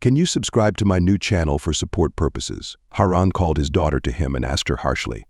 Can you subscribe to my new channel for support purposes? Haran called his daughter to him and asked her harshly,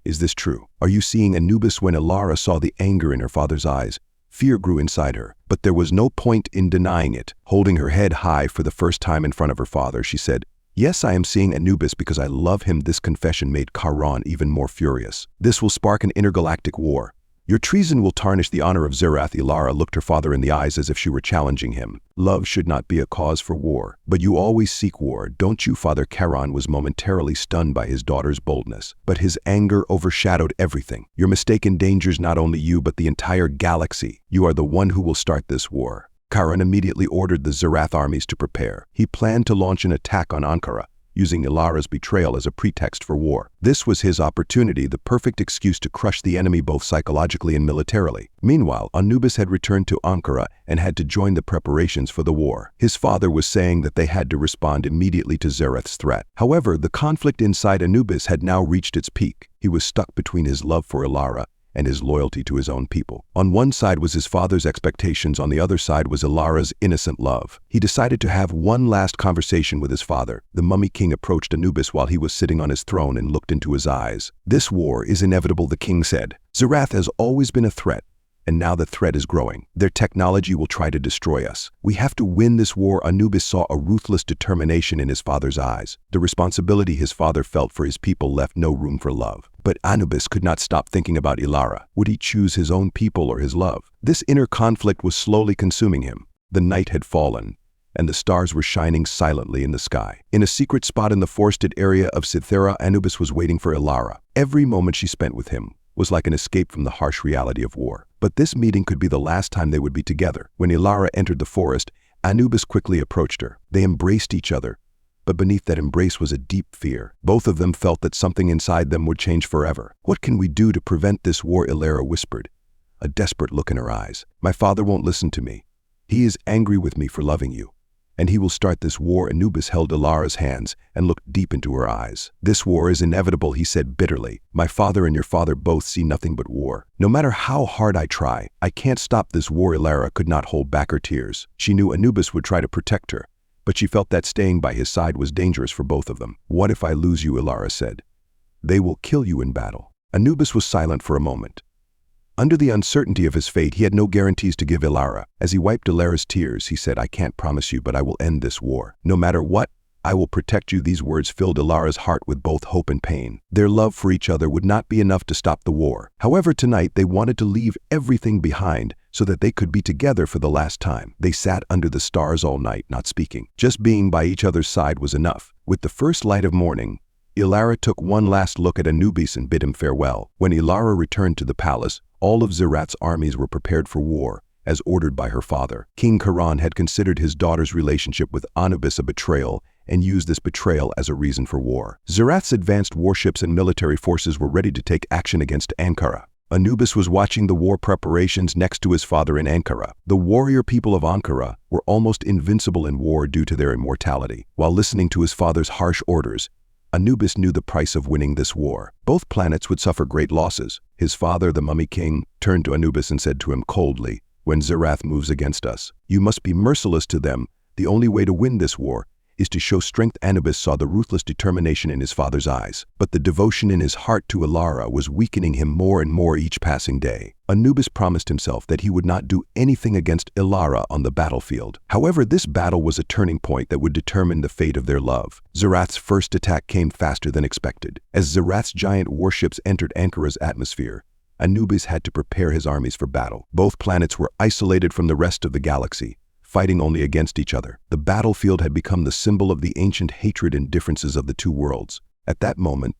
"Is this true? Are you seeing Anubis?" When Ilara saw the anger in her father's eyes, fear grew inside her, but there was no point in denying it. Holding her head high for the first time in front of her father, she said, "Yes, I am seeing Anubis because I love him." This confession made Haran even more furious. "This will spark an intergalactic war. Your treason will tarnish the honor of Zerath." Ilara looked her father in the eyes as if she were challenging him. "Love should not be a cause for war. But you always seek war, don't you?" Father Charon was momentarily stunned by his daughter's boldness, but his anger overshadowed everything. "Your mistake endangers not only you but the entire galaxy. You are the one who will start this war." Charon immediately ordered the Zerath armies to prepare. He planned to launch an attack on Ankara, using Ilara's betrayal as a pretext for war. This was his opportunity, the perfect excuse to crush the enemy both psychologically and militarily. Meanwhile, Anubis had returned to Ankara and had to join the preparations for the war. His father was saying that they had to respond immediately to Zerath's threat. However, the conflict inside Anubis had now reached its peak. He was stuck between his love for Ilara and his loyalty to his own people. On one side was his father's expectations, on the other side was Ilara's innocent love. He decided to have one last conversation with his father. The Mummy King approached Anubis while he was sitting on his throne and looked into his eyes. "This war is inevitable," the king said. "Zerath has always been a threat, and now the threat is growing. Their technology will try to destroy us. We have to win this war." Anubis saw a ruthless determination in his father's eyes. The responsibility his father felt for his people left no room for love. But Anubis could not stop thinking about Ilara. Would he choose his own people or his love? This inner conflict was slowly consuming him. The night had fallen, and the stars were shining silently in the sky. In a secret spot in the forested area of Cythera, Anubis was waiting for Ilara. Every moment she spent with him was like an escape from the harsh reality of war. But this meeting could be the last time they would be together. When Ilara entered the forest, Anubis quickly approached her. They embraced each other, but beneath that embrace was a deep fear. Both of them felt that something inside them would change forever. "What can we do to prevent this war?" Ilara whispered, a desperate look in her eyes. "My father won't listen to me. He is angry with me for loving you, and he will start this war." Anubis held Ilara's hands and looked deep into her eyes. "This war is inevitable," he said bitterly. "My father and your father both see nothing but war. No matter how hard I try, I can't stop this war." Ilara could not hold back her tears. She knew Anubis would try to protect her, but she felt that staying by his side was dangerous for both of them. "What if I lose you?" Ilara said. "They will kill you in battle." Anubis was silent for a moment. Under the uncertainty of his fate, he had no guarantees to give Ilara. As he wiped Ilara's tears, he said, "I can't promise you, but I will end this war. No matter what, I will protect you." These words filled Ilara's heart with both hope and pain. Their love for each other would not be enough to stop the war. However, tonight they wanted to leave everything behind so that they could be together for the last time. They sat under the stars all night, not speaking. Just being by each other's side was enough. With the first light of morning, Ilara took one last look at Anubis and bid him farewell. When Ilara returned to the palace, all of Zerath's armies were prepared for war, as ordered by her father. King Charon had considered his daughter's relationship with Anubis a betrayal and used this betrayal as a reason for war. Zerath's advanced warships and military forces were ready to take action against Ankara. Anubis was watching the war preparations next to his father in Ankara. The warrior people of Ankara were almost invincible in war due to their immortality. While listening to his father's harsh orders, Anubis knew the price of winning this war. Both planets would suffer great losses. His father, the Mummy King, turned to Anubis and said to him coldly, "When Zerath moves against us, you must be merciless to them. The only way to win this war is to show strength." Anubis saw the ruthless determination in his father's eyes, but the devotion in his heart to Ilara was weakening him more and more each passing day. Anubis promised himself that he would not do anything against Ilara on the battlefield. However, this battle was a turning point that would determine the fate of their love. Zerath's first attack came faster than expected. As Zerath's giant warships entered Ankara's atmosphere, Anubis had to prepare his armies for battle. Both planets were isolated from the rest of the galaxy, fighting only against each other. The battlefield had become the symbol of the ancient hatred and differences of the two worlds. At that moment,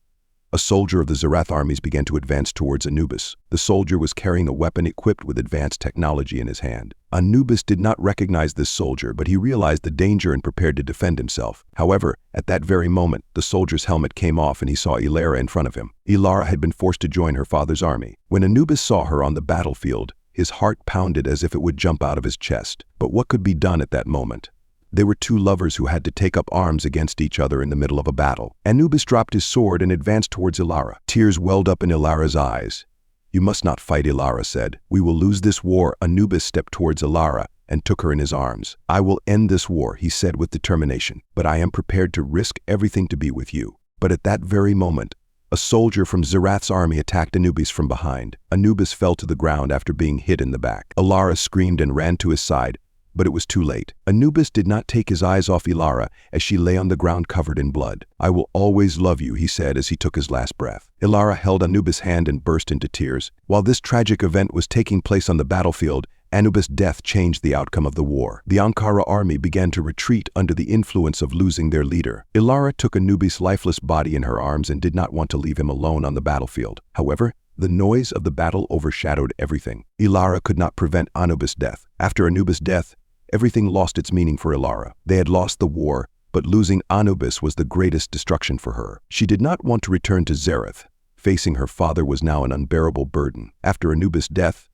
a soldier of the Zerath armies began to advance towards Anubis. The soldier was carrying a weapon equipped with advanced technology in his hand. Anubis did not recognize this soldier, but he realized the danger and prepared to defend himself. However, at that very moment, the soldier's helmet came off and he saw Ilara in front of him. Ilara had been forced to join her father's army. When Anubis saw her on the battlefield, his heart pounded as if it would jump out of his chest. But what could be done at that moment? They were two lovers who had to take up arms against each other in the middle of a battle. Anubis dropped his sword and advanced towards Ilara. Tears welled up in Ilara's eyes. "You must not fight," Ilara said. "We will lose this war." Anubis stepped towards Ilara and took her in his arms. "I will end this war," he said with determination, "but I am prepared to risk everything to be with you." But at that very moment, a soldier from Zerath's army attacked Anubis from behind. Anubis fell to the ground after being hit in the back. Ilara screamed and ran to his side, but it was too late. Anubis did not take his eyes off Ilara as she lay on the ground covered in blood. "I will always love you," he said as he took his last breath. Ilara held Anubis' hand and burst into tears. While this tragic event was taking place on the battlefield, Anubis' death changed the outcome of the war. The Ankara army began to retreat under the influence of losing their leader. Ilara took Anubis' lifeless body in her arms and did not want to leave him alone on the battlefield. However, the noise of the battle overshadowed everything. Ilara could not prevent Anubis' death. After Anubis' death, everything lost its meaning for Ilara. They had lost the war, but losing Anubis was the greatest destruction for her. She did not want to return to Zerath. Facing her father was now an unbearable burden. After Anubis' death,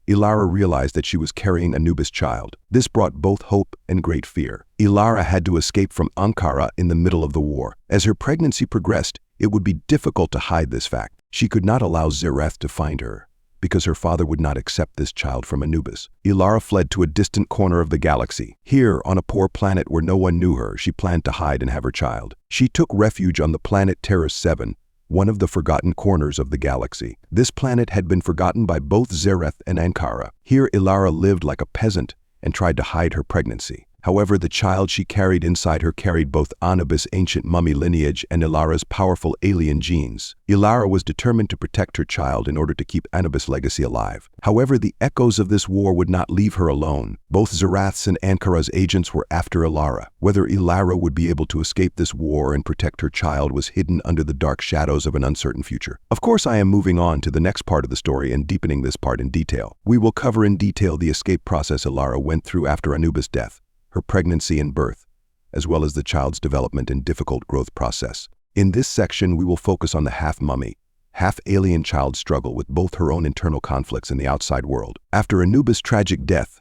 Ilara realized that she was carrying Anubis' child. This brought both hope and great fear. Ilara had to escape from Ankara in the middle of the war. As her pregnancy progressed, it would be difficult to hide this fact. She could not allow Zerath to find her, because her father would not accept this child from Anubis. Ilara fled to a distant corner of the galaxy. Here, on a poor planet where no one knew her, she planned to hide and have her child. She took refuge on the planet Terra 7, one of the forgotten corners of the galaxy. This planet had been forgotten by both Zerath and Ankara. Here, Ilara lived like a peasant and tried to hide her pregnancy. However, the child she carried inside her carried both Anubis' ancient mummy lineage and Ilara's powerful alien genes. Ilara was determined to protect her child in order to keep Anubis' legacy alive. However, the echoes of this war would not leave her alone. Both Zerath's and Ankara's agents were after Ilara. Whether Ilara would be able to escape this war and protect her child was hidden under the dark shadows of an uncertain future. Of course, I am moving on to the next part of the story and deepening this part in detail. We will cover in detail the escape process Ilara went through after Anubis' death, her pregnancy and birth, as well as the child's development and difficult growth process. In this section, we will focus on the half-mummy, half-alien child's struggle with both her own internal conflicts and the outside world. After Anubis' tragic death,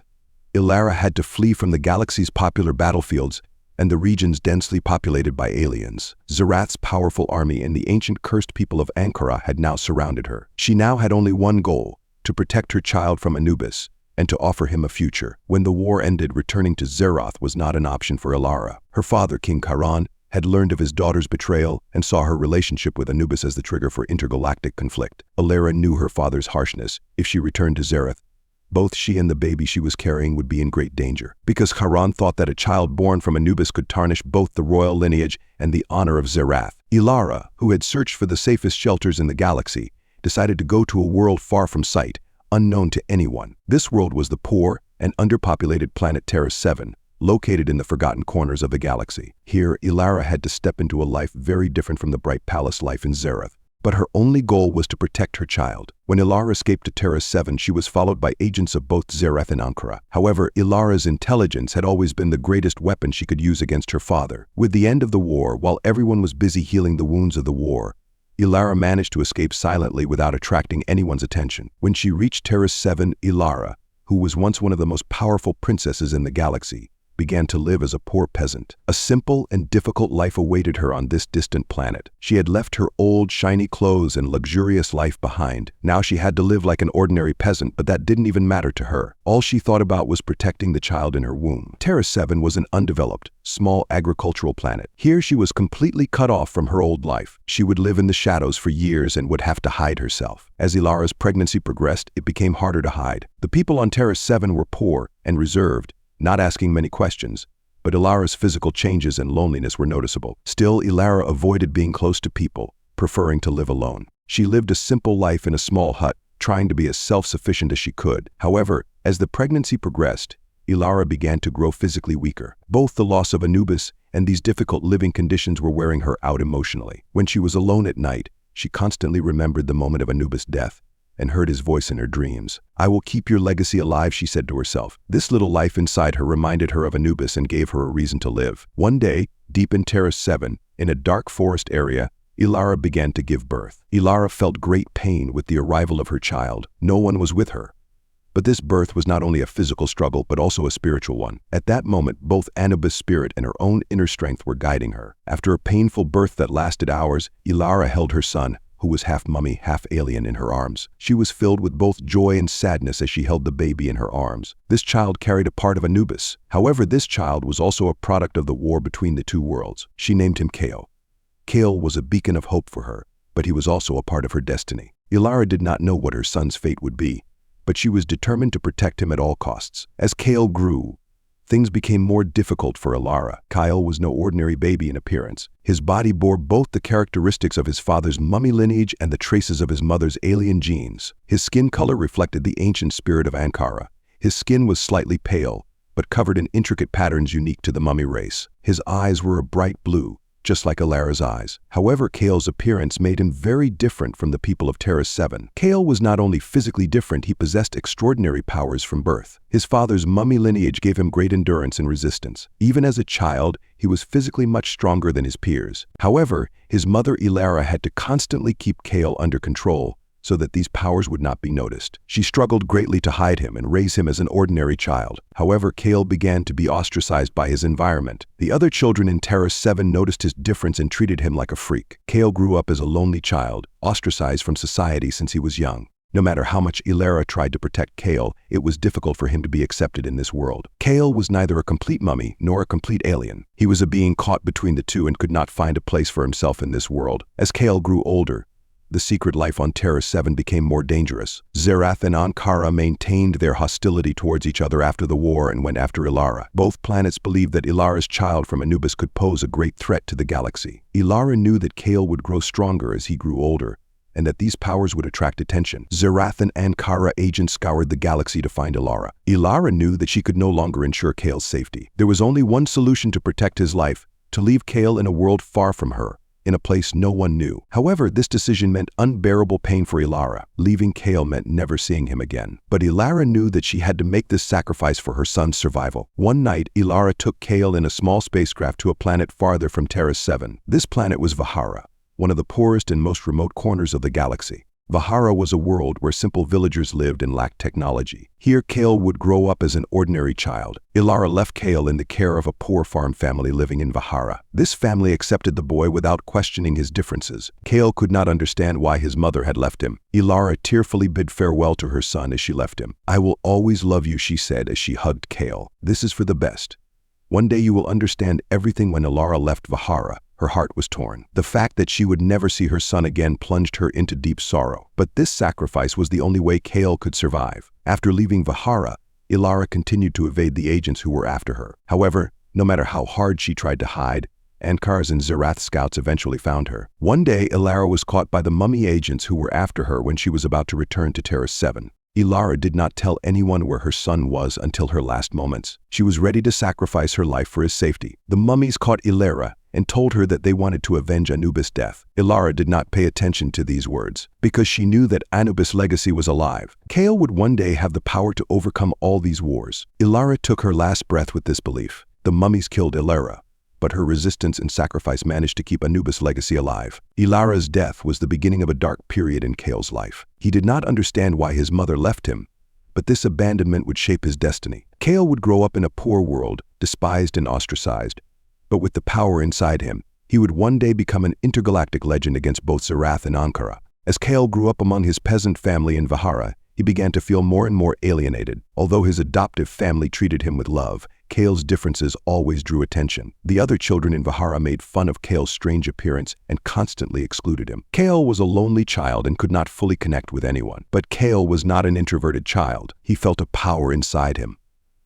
Ilara had to flee from the galaxy's popular battlefields and the regions densely populated by aliens. Zerath's powerful army and the ancient cursed people of Ankara had now surrounded her. She now had only one goal: to protect her child from Anubis and to offer him a future. When the war ended, returning to Zerath was not an option for Ilara. Her father, King Chiron, had learned of his daughter's betrayal and saw her relationship with Anubis as the trigger for intergalactic conflict. Ilara knew her father's harshness. If she returned to Zerath, both she and the baby she was carrying would be in great danger. Because Chiron thought that a child born from Anubis could tarnish both the royal lineage and the honor of Zerath, Ilara, who had searched for the safest shelters in the galaxy, decided to go to a world far from sight, unknown to anyone. This world was the poor and underpopulated planet Terra 7, located in the forgotten corners of the galaxy. Here, Ilara had to step into a life very different from the bright palace life in Zerath. But her only goal was to protect her child. When Ilara escaped to Terra 7, she was followed by agents of both Zerath and Ankara. However, Ilara's intelligence had always been the greatest weapon she could use against her father. With the end of the war, while everyone was busy healing the wounds of the war, Ilara managed to escape silently without attracting anyone's attention. When she reached Terra 7, Ilara, who was once one of the most powerful princesses in the galaxy, began to live as a poor peasant. A simple and difficult life awaited her on this distant planet. She had left her old, shiny clothes and luxurious life behind. Now she had to live like an ordinary peasant, but that didn't even matter to her. All she thought about was protecting the child in her womb. Terra 7 was an undeveloped, small agricultural planet. Here she was completely cut off from her old life. She would live in the shadows for years and would have to hide herself. As Ilara's pregnancy progressed, it became harder to hide. The people on Terra 7 were poor and reserved, not asking many questions, but Ilara's physical changes and loneliness were noticeable. Still, Ilara avoided being close to people, preferring to live alone. She lived a simple life in a small hut, trying to be as self-sufficient as she could. However, as the pregnancy progressed, Ilara began to grow physically weaker. Both the loss of Anubis and these difficult living conditions were wearing her out emotionally. When she was alone at night, she constantly remembered the moment of Anubis' death and heard his voice in her dreams. "I will keep your legacy alive," she said to herself. This little life inside her reminded her of Anubis and gave her a reason to live. One day, deep in Terra 7, in a dark forest area, Ilara began to give birth. Ilara felt great pain with the arrival of her child. No one was with her. But this birth was not only a physical struggle, but also a spiritual one. At that moment, both Anubis' spirit and her own inner strength were guiding her. After a painful birth that lasted hours, Ilara held her son, who was half mummy, half alien, in her arms. She was filled with both joy and sadness as she held the baby in her arms. This child carried a part of Anubis. However, this child was also a product of the war between the two worlds. She named him Kale. Kale was a beacon of hope for her, but he was also a part of her destiny. Ilara did not know what her son's fate would be, but she was determined to protect him at all costs. As Kale grew, things became more difficult for Ilara. Kyle was no ordinary baby in appearance. His body bore both the characteristics of his father's mummy lineage and the traces of his mother's alien genes. His skin color reflected the ancient spirit of Ankara. His skin was slightly pale, but covered in intricate patterns unique to the mummy race. His eyes were a bright blue, just like Ilara's eyes. However, Kale's appearance made him very different from the people of Terra 7. Kale was not only physically different, he possessed extraordinary powers from birth. His father's mummy lineage gave him great endurance and resistance. Even as a child, he was physically much stronger than his peers. However, his mother Ilara had to constantly keep Kale under control so that these powers would not be noticed. She struggled greatly to hide him and raise him as an ordinary child. However, Kale began to be ostracized by his environment. The other children in Terra 7 noticed his difference and treated him like a freak. Kale grew up as a lonely child, ostracized from society since he was young. No matter how much Ilara tried to protect Kale, it was difficult for him to be accepted in this world. Kale was neither a complete mummy nor a complete alien. He was a being caught between the two and could not find a place for himself in this world. As Kale grew older, the secret life on Terra 7 became more dangerous. Zerath and Ankara maintained their hostility towards each other after the war and went after Ilara. Both planets believed that Ilara's child from Anubis could pose a great threat to the galaxy. Ilara knew that Kale would grow stronger as he grew older, and that these powers would attract attention. Zerath and Ankara agents scoured the galaxy to find Ilara. Ilara knew that she could no longer ensure Kale's safety. There was only one solution to protect his life: to leave Kale in a world far from her, in a place no one knew. However, this decision meant unbearable pain for Ilara. Leaving Kale meant never seeing him again. But Ilara knew that she had to make this sacrifice for her son's survival. One night, Ilara took Kale in a small spacecraft to a planet farther from Terra 7. This planet was Vahara, one of the poorest and most remote corners of the galaxy. Vahara was a world where simple villagers lived and lacked technology. Here, Kale would grow up as an ordinary child. Ilara left Kale in the care of a poor farm family living in Vahara. This family accepted the boy without questioning his differences. Kale could not understand why his mother had left him. Ilara tearfully bid farewell to her son as she left him. "I will always love you," she said as she hugged Kale. "This is for the best. One day you will understand everything." When Ilara left Vahara, her heart was torn. The fact that she would never see her son again plunged her into deep sorrow. But this sacrifice was the only way Kale could survive. After leaving Vahara, Ilara continued to evade the agents who were after her. However, no matter how hard she tried to hide, Ankar's and Zerath scouts eventually found her. One day, Ilara was caught by the mummy agents who were after her when she was about to return to Terra 7. Ilara did not tell anyone where her son was until her last moments. She was ready to sacrifice her life for his safety. The mummies caught Ilara and told her that they wanted to avenge Anubis' death. Ilara did not pay attention to these words, because she knew that Anubis' legacy was alive. Kale would one day have the power to overcome all these wars. Ilara took her last breath with this belief. The mummies killed Ilara, but her resistance and sacrifice managed to keep Anubis' legacy alive. Ilara's death was the beginning of a dark period in Kale's life. He did not understand why his mother left him, but this abandonment would shape his destiny. Kale would grow up in a poor world, despised and ostracized, but with the power inside him, he would one day become an intergalactic legend against both Zerath and Ankara. As Kale grew up among his peasant family in Vahara, he began to feel more and more alienated. Although his adoptive family treated him with love, Kale's differences always drew attention. The other children in Vahara made fun of Kale's strange appearance and constantly excluded him. Kale was a lonely child and could not fully connect with anyone. But Kale was not an introverted child. He felt a power inside him.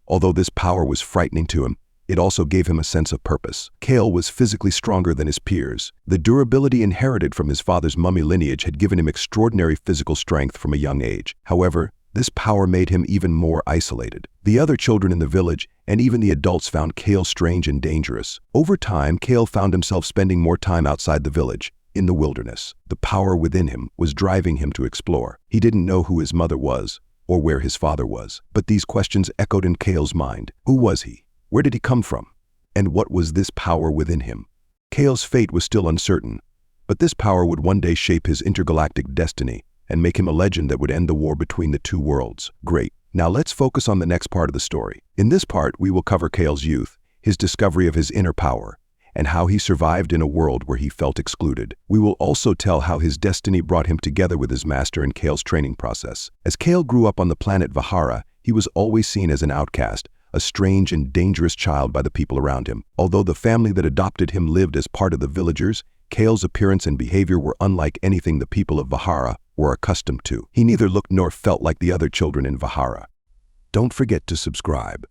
Although this power was frightening to him, it also gave him a sense of purpose. Kale was physically stronger than his peers. The durability inherited from his father's mummy lineage had given him extraordinary physical strength from a young age. However, this power made him even more isolated. The other children in the village, and even the adults, found Kale strange and dangerous. Over time, Kale found himself spending more time outside the village, in the wilderness. The power within him was driving him to explore. He didn't know who his mother was, or where his father was. But these questions echoed in Kale's mind. Who was he? Where did he come from? And what was this power within him? Kale's fate was still uncertain, but this power would one day shape his intergalactic destiny and make him a legend that would end the war between the two worlds. Great. Now let's focus on the next part of the story. In this part, we will cover Kale's youth, his discovery of his inner power, and how he survived in a world where he felt excluded. We will also tell how his destiny brought him together with his master in Kale's training process. As Kale grew up on the planet Vahara, he was always seen as an outcast, a strange and dangerous child by the people around him. Although the family that adopted him lived as part of the villagers, Kale's appearance and behavior were unlike anything the people of Vahara were accustomed to. He neither looked nor felt like the other children in Vahara. Don't forget to subscribe.